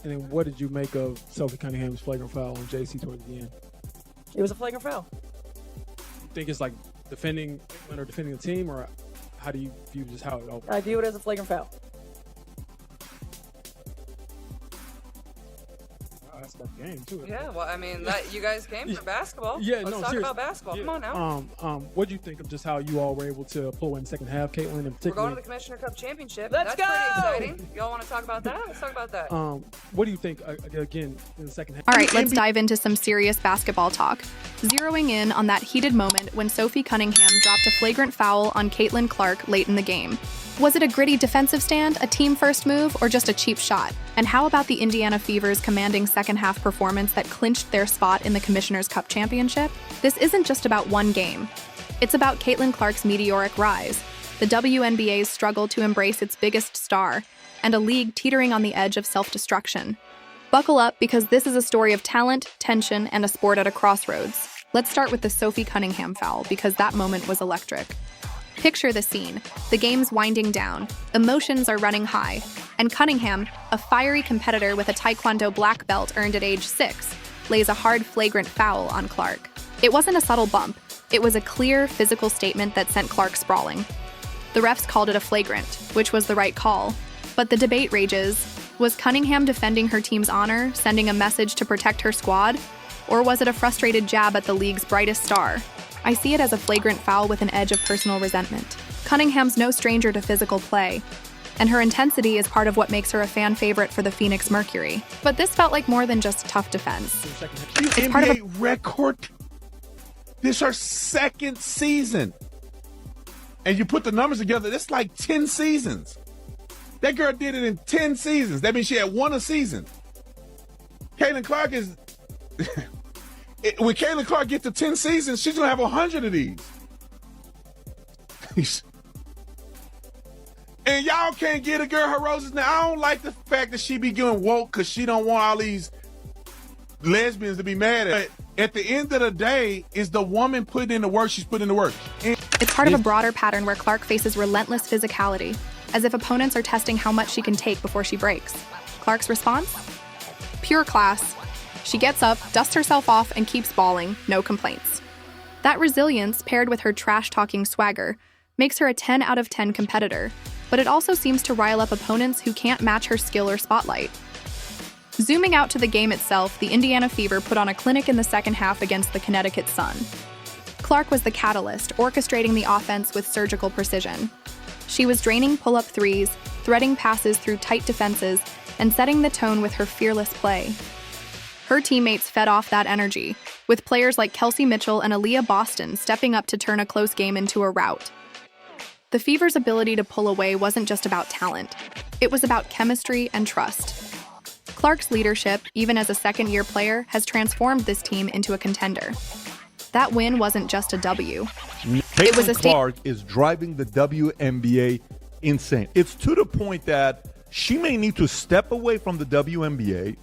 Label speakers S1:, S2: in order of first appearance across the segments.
S1: And then what did you make of Sophie Cunningham's flagrant foul on JC towards the end?
S2: It was a flagrant foul.
S1: You think it's like defending England or defending the team, or how do you view just how it opened?
S2: I view it as a flagrant foul.
S1: That's about the game too.
S3: Yeah, well, I mean, you guys came for basketball.
S1: Yeah,
S3: Let's talk about basketball. Come on now.
S1: What do you think of just how you all were able to pull away in the second half, Caitlin, in particular?
S3: We're going to the Commissioner Cup Championship.
S2: Let's go!
S3: That's pretty exciting. Y'all want to talk about that? Let's talk about that.
S1: What do you think, again, in the second half?
S4: All right, let's dive into some serious basketball talk. Zeroing in on that heated moment when Sophie Cunningham dropped a flagrant foul on Caitlin Clark late in the game. Was it a gritty defensive stand, a team-first move, or just a cheap shot? And how about the Indiana Fever's commanding second-half performance that clinched their spot in the Commissioner's Cup Championship? This isn't just about one game. It's about Caitlin Clark's meteoric rise, the WNBA's struggle to embrace its biggest star, and a league teetering on the edge of self-destruction. Buckle up, because this is a story of talent, tension, and a sport at a crossroads. Let's start with the Sophie Cunningham foul, because that moment was electric. Picture the scene. The game's winding down, emotions are running high, and Cunningham, a fiery competitor with a Taekwondo black belt earned at age 6, lays a hard, flagrant foul on Clark. It wasn't a subtle bump. It was a clear, physical statement that sent Clark sprawling. The refs called it a flagrant, which was the right call. But the debate rages. Was Cunningham defending her team's honor, sending a message to protect her squad? Or was it a frustrated jab at the league's brightest star? I see it as a flagrant foul with an edge of personal resentment. Cunningham's no stranger to physical play, and her intensity is part of what makes her a fan favorite for the Phoenix Mercury. But this felt like more than just tough defense.
S5: It's part of a record. This is her second season. And you put the numbers together, that's like 10 seasons. That girl did it in 10 seasons. That means she had one a season. Caitlin Clark is... When Caitlin Clark gets to 10 seasons, she's going to have 100 of these. And y'all can't get a girl her roses. Now, I don't like the fact that she be getting woke because she don't want all these lesbians to be mad at her. At the end of the day, is the woman putting in the work, she's putting in the work.
S4: It's part of a broader pattern where Clark faces relentless physicality, as if opponents are testing how much she can take before she breaks. Clark's response? Pure class. She gets up, dusts herself off, and keeps balling, no complaints. That resilience, paired with her trash-talking swagger, makes her a 10 out of 10 competitor, but it also seems to rile up opponents who can't match her skill or spotlight. Zooming out to the game itself, the Indiana Fever put on a clinic in the second half against the Connecticut Sun. Clark was the catalyst, orchestrating the offense with surgical precision. She was draining pull-up threes, threading passes through tight defenses, and setting the tone with her fearless play. Her teammates fed off that energy, with players like Kelsey Mitchell and Aaliyah Boston stepping up to turn a close game into a rout. The Fever's ability to pull away wasn't just about talent. It was about chemistry and trust. Clark's leadership, even as a second-year player, has transformed this team into a contender. That win wasn't just a W.
S6: Caitlin Clark is driving the WNBA insane. It's to the point that she may need to step away from the WNBA,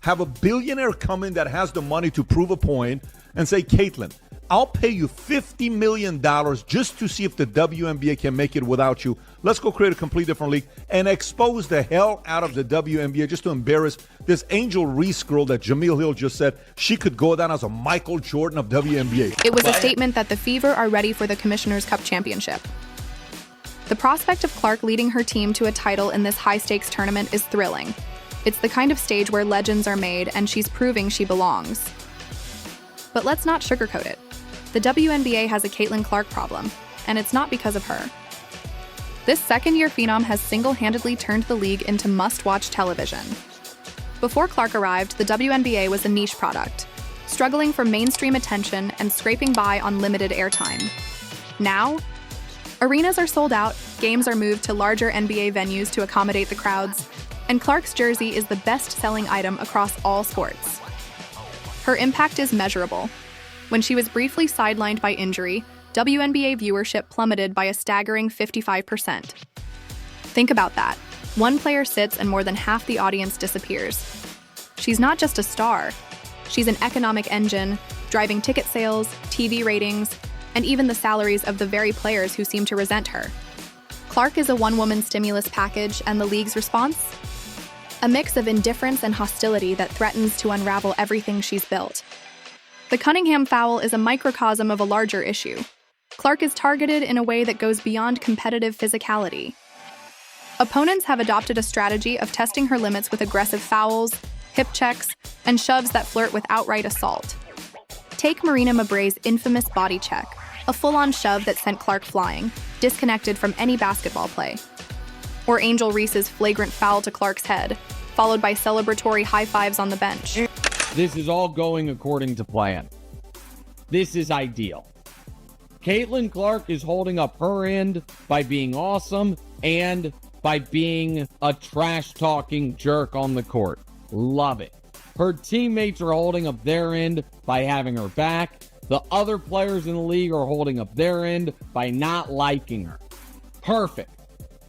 S6: have a billionaire come in that has the money to prove a point, and say, Caitlin, I'll pay you $50 million just to see if the WNBA can make it without you. Let's go create a complete different league and expose the hell out of the WNBA just to embarrass this Angel Reese girl that Jameel Hill just said she could go down as a Michael Jordan of WNBA.
S4: It was a statement that the Fever are ready for the Commissioner's Cup Championship. The prospect of Clark leading her team to a title in this high-stakes tournament is thrilling. It's the kind of stage where legends are made, and she's proving she belongs. But let's not sugarcoat it. The WNBA has a Caitlin Clark problem, and it's not because of her. This second-year phenom has single-handedly turned the league into must-watch television. Before Clark arrived, the WNBA was a niche product, struggling for mainstream attention and scraping by on limited airtime. Now, arenas are sold out, games are moved to larger NBA venues to accommodate the crowds, and Clark's jersey is the best-selling item across all sports. Her impact is measurable. When she was briefly sidelined by injury, WNBA viewership plummeted by a staggering 55%. Think about that. One player sits and more than half the audience disappears. She's not just a star. She's an economic engine, driving ticket sales, TV ratings, and even the salaries of the very players who seem to resent her. Clark is a one-woman stimulus package, and the league's response? a mix of indifference and hostility that threatens to unravel everything she's built. The Cunningham foul is a microcosm of a larger issue. Clark is targeted in a way that goes beyond competitive physicality. Opponents have adopted a strategy of testing her limits with aggressive fouls, hip checks, and shoves that flirt with outright assault. Take Marina Mabray's infamous body check, a full-on shove that sent Clark flying, disconnected from any basketball play. Or Angel Reese's flagrant foul to Clark's head, followed by celebratory high fives on the bench.
S7: This is all going according to plan. This is ideal. Caitlin Clark is holding up her end by being awesome and by being a trash-talking jerk on the court. Love it. Her teammates are holding up their end by having her back. The other players in the league are holding up their end by not liking her. Perfect.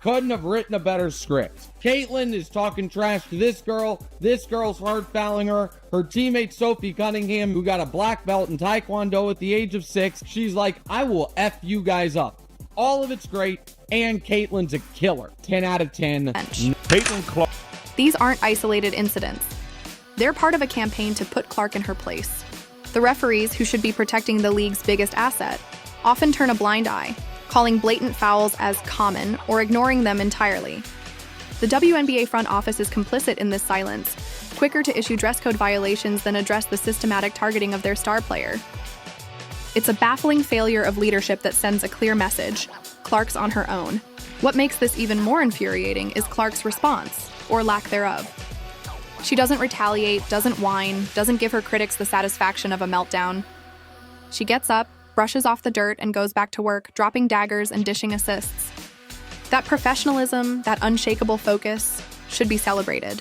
S7: Couldn't have written a better script. Caitlin is talking trash to this girl. This girl's hard fouling her. Her teammate Sophie Cunningham, who got a black belt in Taekwondo at the age of 6, she's like, I will F you guys up. All of it's great, and Caitlin's a killer. 10 out of 10.
S6: Caitlin Clark.
S4: These aren't isolated incidents. They're part of a campaign to put Clark in her place. The referees, who should be protecting the league's biggest asset, often turn a blind eye, calling blatant fouls as common or ignoring them entirely. The WNBA front office is complicit in this silence, quicker to issue dress code violations than address the systematic targeting of their star player. It's a baffling failure of leadership that sends a clear message: Clark's on her own. What makes this even more infuriating is Clark's response, or lack thereof. She doesn't retaliate, doesn't whine, doesn't give her critics the satisfaction of a meltdown. She gets up, brushes off the dirt, and goes back to work, dropping daggers and dishing assists. That professionalism, that unshakable focus, should be celebrated.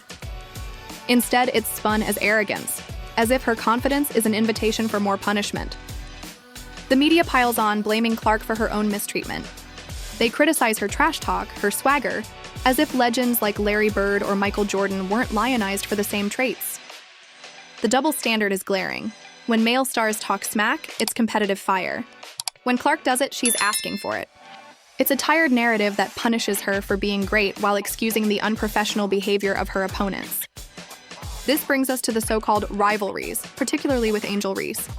S4: Instead, it's spun as arrogance, as if her confidence is an invitation for more punishment. The media piles on, blaming Clark for her own mistreatment. They criticize her trash talk, her swagger, as if legends like Larry Bird or Michael Jordan weren't lionized for the same traits. The double standard is glaring. When male stars talk smack, it's competitive fire. When Clark does it, she's asking for it. It's a tired narrative that punishes her for being great while excusing the unprofessional behavior of her opponents. This brings us to the so-called rivalries, particularly with Angel Reese.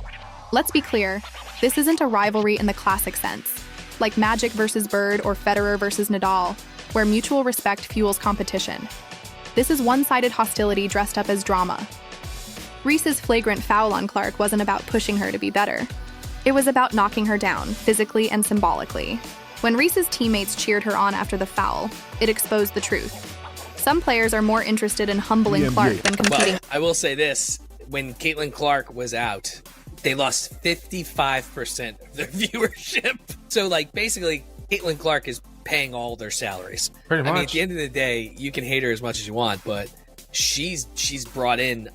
S4: Let's be clear, this isn't a rivalry in the classic sense, like Magic versus Bird or Federer versus Nadal, where mutual respect fuels competition. This is one-sided hostility dressed up as drama. Reese's flagrant foul on Clark wasn't about pushing her to be better. It was about knocking her down, physically and symbolically. When Reese's teammates cheered her on after the foul, it exposed the truth. Some players are more interested in humbling Clark than competing.
S8: But I will say this, when Caitlin Clark was out, they lost 55% of their viewership. So, basically, Caitlin Clark is paying all their salaries.
S5: Pretty much.
S8: I mean, at the end of the day, you can hate her as much as you want, but she's brought in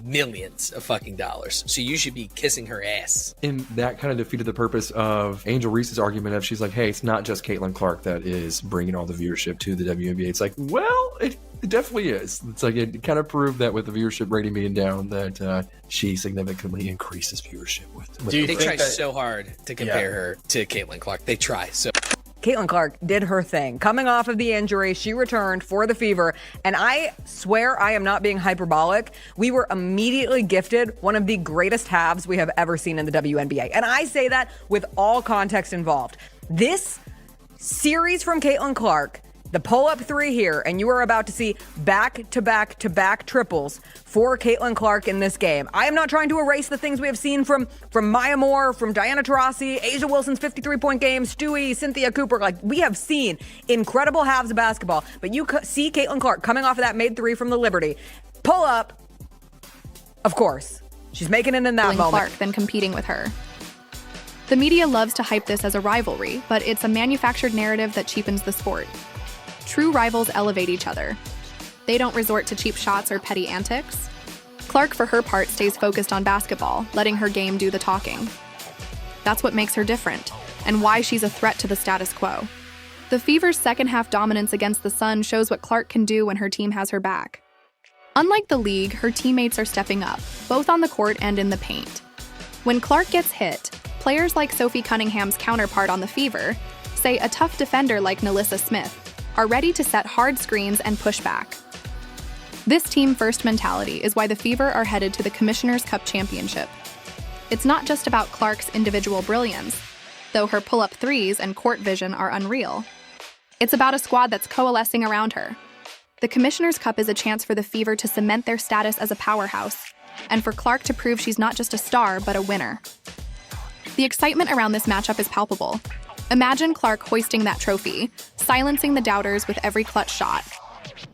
S8: millions of fucking dollars. So you should be kissing her ass.
S9: And that kind of defeated the purpose of Angel Reese's argument of she's like, hey, it's not just Caitlin Clark that is bringing all the viewership to the WNBA. It's like, well, it definitely is. It's like it kind of proved that with the viewership rating being down that she significantly increases viewership with
S8: They try so hard to compare her to Caitlin Clark. They try so.
S10: Caitlin Clark did her thing. Coming off of the injury, she returned for the Fever, and I swear I am not being hyperbolic. We were immediately gifted one of the greatest halves we have ever seen in the WNBA, and I say that with all context involved. This series from Caitlin Clark, the pull-up three here, and you are about to see back-to-back-to-back triples for Caitlin Clark in this game. I am not trying to erase the things we have seen from Maya Moore, from Diana Taurasi, Asia Wilson's 53-point game, Stewie, Cynthia Cooper. We have seen incredible halves of basketball, but you see Caitlin Clark coming off of that made three from the Liberty. Pull up, of course. She's making it in that moment.
S4: Clark than competing with her. The media loves to hype this as a rivalry, but it's a manufactured narrative that cheapens the sport. True rivals elevate each other. They don't resort to cheap shots or petty antics. Clark, for her part, stays focused on basketball, letting her game do the talking. That's what makes her different, and why she's a threat to the status quo. The Fever's second-half dominance against the Sun shows what Clark can do when her team has her back. Unlike the league, her teammates are stepping up, both on the court and in the paint. When Clark gets hit, players like Sophie Cunningham's counterpart on the Fever, say a tough defender like Nalissa Smith, are ready to set hard screens and push back. This team-first mentality is why the Fever are headed to the Commissioner's Cup Championship. It's not just about Clark's individual brilliance, though her pull-up threes and court vision are unreal. It's about a squad that's coalescing around her. The Commissioner's Cup is a chance for the Fever to cement their status as a powerhouse, and for Clark to prove she's not just a star, but a winner. The excitement around this matchup is palpable. Imagine Clark hoisting that trophy, silencing the doubters with every clutch shot.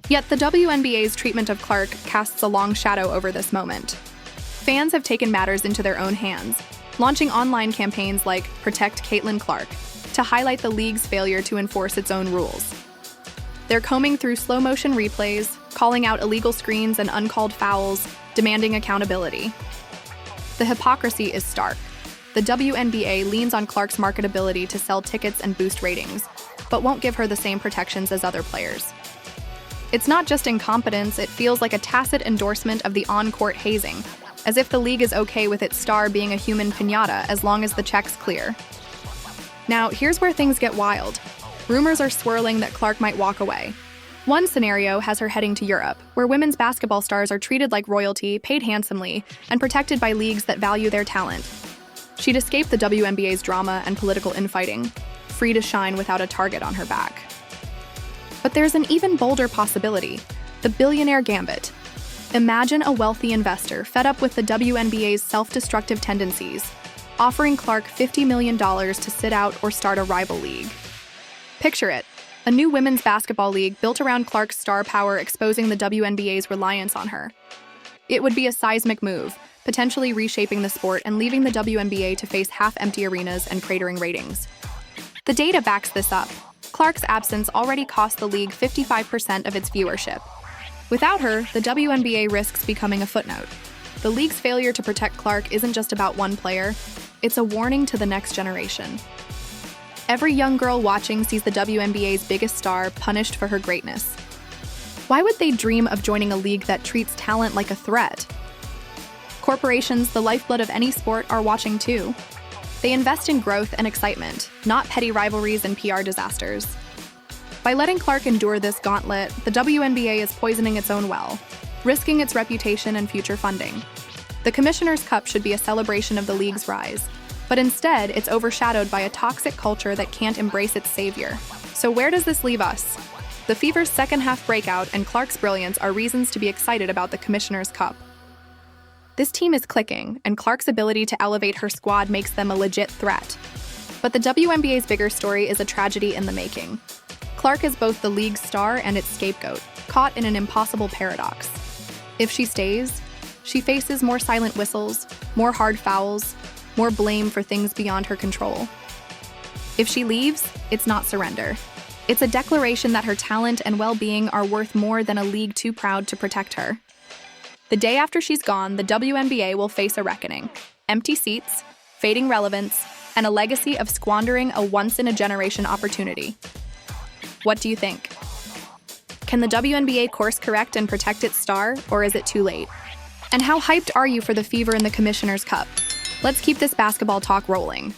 S4: Yet the WNBA's treatment of Clark casts a long shadow over this moment. Fans have taken matters into their own hands, launching online campaigns like Protect Caitlin Clark to highlight the league's failure to enforce its own rules. They're combing through slow-motion replays, calling out illegal screens and uncalled fouls, demanding accountability. The hypocrisy is stark. The WNBA leans on Clark's marketability to sell tickets and boost ratings, but won't give her the same protections as other players. It's not just incompetence, it feels like a tacit endorsement of the on-court hazing, as if the league is okay with its star being a human piñata as long as the check's clear. Now, here's where things get wild. Rumors are swirling that Clark might walk away. One scenario has her heading to Europe, where women's basketball stars are treated like royalty, paid handsomely, and protected by leagues that value their talent. She'd escape the WNBA's drama and political infighting, free to shine without a target on her back. But there's an even bolder possibility, the billionaire gambit. Imagine a wealthy investor fed up with the WNBA's self-destructive tendencies, offering Clark $50 million to sit out or start a rival league. Picture it, a new women's basketball league built around Clark's star power exposing the WNBA's reliance on her. It would be a seismic move, potentially reshaping the sport and leaving the WNBA to face half-empty arenas and cratering ratings. The data backs this up. Clark's absence already cost the league 55% of its viewership. Without her, the WNBA risks becoming a footnote. The league's failure to protect Clark isn't just about one player, it's a warning to the next generation. Every young girl watching sees the WNBA's biggest star punished for her greatness. Why would they dream of joining a league that treats talent like a threat? Corporations, the lifeblood of any sport, are watching too. They invest in growth and excitement, not petty rivalries and PR disasters. By letting Clark endure this gauntlet, the WNBA is poisoning its own well, risking its reputation and future funding. The Commissioner's Cup should be a celebration of the league's rise, but instead it's overshadowed by a toxic culture that can't embrace its savior. So where does this leave us? The Fever's second-half breakout and Clark's brilliance are reasons to be excited about the Commissioner's Cup. This team is clicking, and Clark's ability to elevate her squad makes them a legit threat. But the WNBA's bigger story is a tragedy in the making. Clark is both the league's star and its scapegoat, caught in an impossible paradox. If she stays, she faces more silent whistles, more hard fouls, more blame for things beyond her control. If she leaves, it's not surrender. It's a declaration that her talent and well-being are worth more than a league too proud to protect her. The day after she's gone, the WNBA will face a reckoning. Empty seats, fading relevance, and a legacy of squandering a once-in-a-generation opportunity. What do you think? Can the WNBA course correct and protect its star, or is it too late? And how hyped are you for the Fever in the Commissioner's Cup? Let's keep this basketball talk rolling.